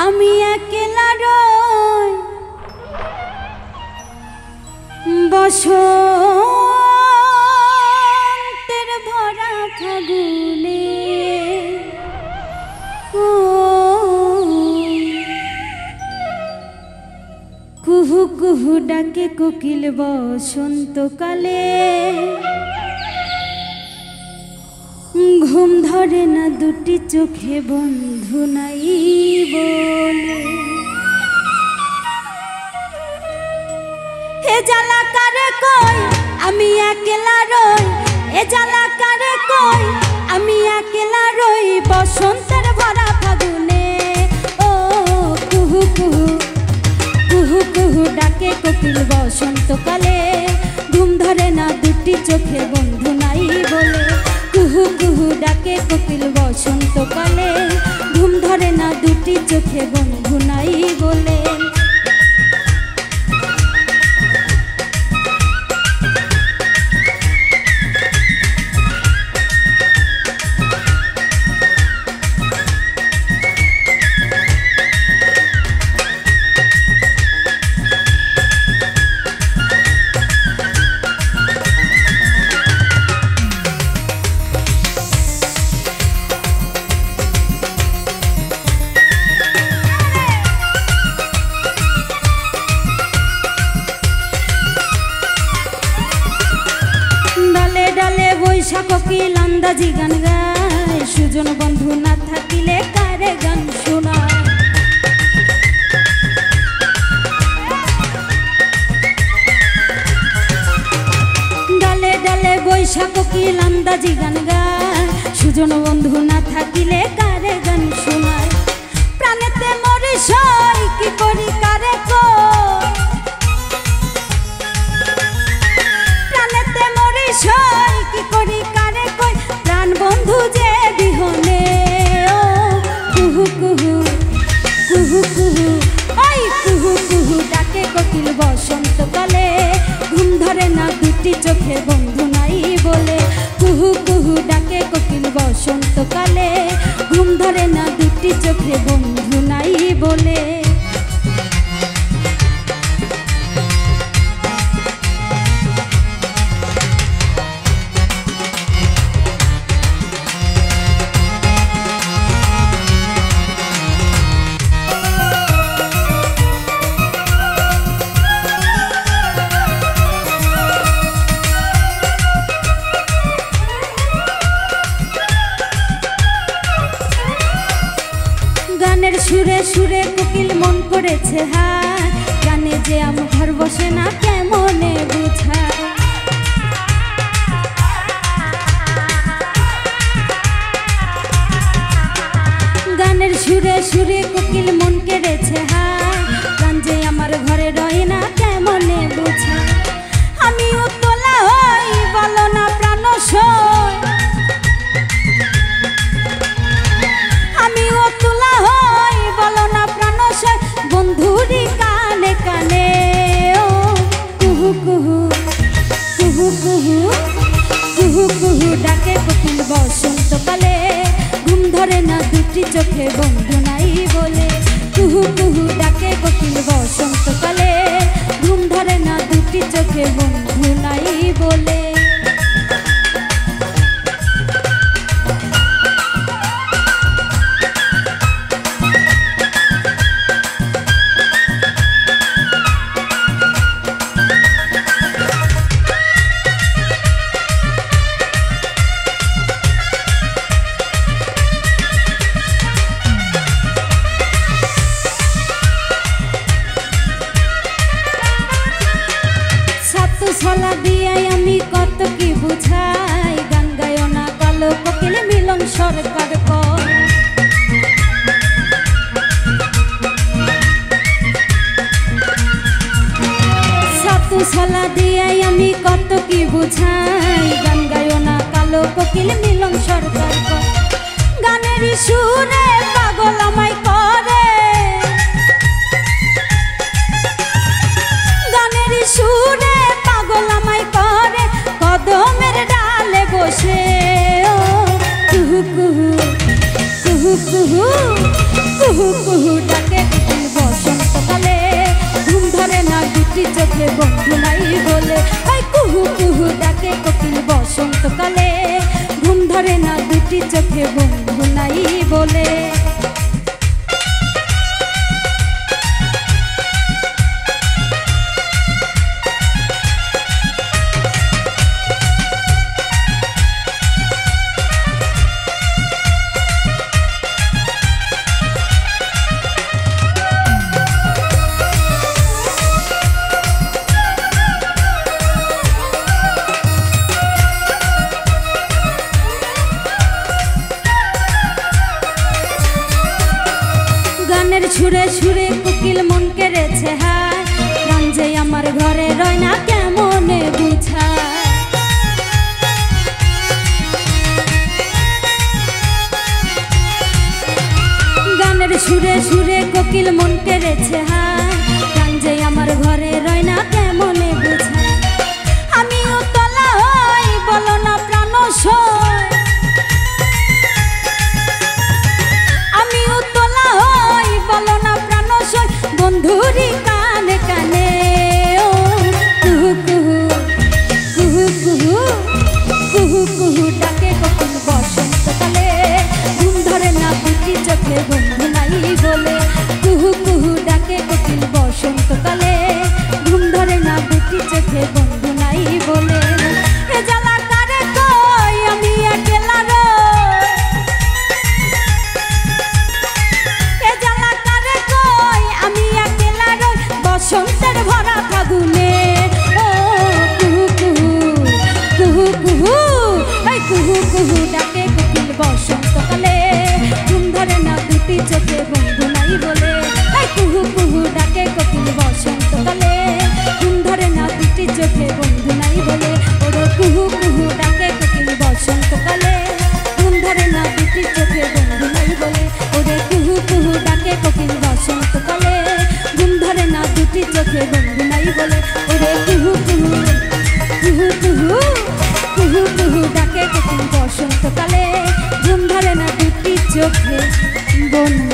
আমি একলা রই বসন্তের ভরা ফাগুনে কুহু কুহু ডাকে কোকিল বসন্তকালে ঘুম ধরে না দুটি চোখে বন্ধু নাই বলে হে জ্বালা কারে কই আমি একলা রই এ জ্বালা কারে কই আমি একলা রই বসন্তের ভরা ফাগুনে ও কুহু কুহু কুহু কুহু ডাকে কোকিল বসন্তকালে ঘুম ধরে না দুটি চোখে বন্ধু নাই বলে কুহু কুহু ডাকে কোকিল বসন্তকালে ঘুম ধরে না দুটি চোখে বন্ধু নাই বলে কোকিল আন্দাজি গান গায় সুজন বন্ধু না থাকিলে কারে গান শোনায় ডালে ডালে বৈশা কোকিল আন্দাজি গান গায় সুজন বন্ধু না থাকিলে কারে গান শোনায় প্রাণেতে মরে সই কি করি কারে কই প্রাণেতে মরে সই কি করি কারে কই প্রাণ বন্ধু যে বিহনে ও কুহু কুহু কুহু কুহু ওই কুহু কুহু ডাকে কোকিল বসন্তকালে ঘুম ধরে না দুটি চোখে বন্ধু নাই বলে কুহু কুহু ডাকে কোকিল বসন্তকালে ঘুম ধরে না দুটি চোখে বন্ধু নাই বলে গানের সুরে সুরে কোকিল মন করেছে হায় গানে যে আমার ঘর বসে না কেমনে বুঝায় গানের সুরে সুরে কোকিল মন কেড়েছে হায় গান যে আমার ঘরে রয় না কেমনে বুঝায় আমি উতলা হই বলো না প্রাণ সই আমি উতলা হই বলো না প্রাণ সই বন্ধুরি কানে কানে ও কুহু কুহু কুহু কুহু কুহু কুহু ডাকে কোকিল বসন্তকালে ঘুম ধরে না দুটি চোখে বন্ধু নাই বলে কুহু কুহু ডাকে কোকিল বসন্তকালে ঘুম ধরে না দুটি চোখে বন্ধু নাই বলে ছলা দিয়াই আমি কত কি বুঝাই গান গায়ো না কালো কোকিল মিলন সরকার কর সাতু ছলা দিয়াই আমি কত কি বুঝাই গান গায়ো না কালো কোকিল মিলন সরকার কর গানের সুরে পাগল আমায় করে গানের সুরে পাগল আমায় করে কদমের ডালে বসে ও কুহু কুহু কুহু কুহু কুহু কুহু ডাকে চোখে বন্ধু নাই বলে। ওই কুহু কুহু ডাকে কোকিল বসন্তকালে, ঘুম ধরে না দুটি চোখে বন্ধু নাই বলে। গানের সুরে সুরে কোকিল মন কেড়েছে হায়, গান যে আমার ঘরে রয় না কেমনে বুঝায়। গানের সুরে সুরে কোকিল মন কেড়েছে হায়, গান যে আমার ঘরে রয় না কেমনে বুঝায়। আমিও তলা হই বলো না প্রাণ সয়, আমিও তলা হই বলো না প্রাণ সয়, বন্ধুরি কানে কানে। ও কুহু কুহু কুহু কুহু কুহু কুহু ডাকে কোকিল বসন্তকালে, ঘুম ধরে না দুটি চোখে বন্ধু নাই বলে। কুহু কুহু ডাকে কোকিল বসন্তকালে, ঘুম ধরে না দুটি চোখে বন্ধু নাই বলে। এ জ্বালা কারে কই আমি একলা রই, এ জ্বালা কারে কই আমি একলা রই, বসন্তের ভরা ফাগুনে। ও কুহু কুহু কুহু কুহু এই কুহু কুহু ডাকে কোকিল বসন্তকালে, ঘুম ধরে না দুটি চোখে বন্ধু নাই বলে। এই কুহু কুহু ডাকে কোকিল বসন্তকালে, ঘুম ধরে না দুটি চোখে বন্ধু নাই বলে। ওরে কুহু কুহু ডাকে কোকিল বসন্তকালে, ঘুম ধরে না দুটি চোখে বন্ধু নাই বলে। ওরে কুহু কুহু ডাকে কোকিল বসন্তকালে, ঘুম ধরে না দুটি চোখে বন্ধু নাই বলে। ওরে কুহু কুহু কুহু কুহু কুহু কুহু ডাকে কোকিল বসন্তকালে, ঘুম ধরে না দুটি চোখে বন্ধু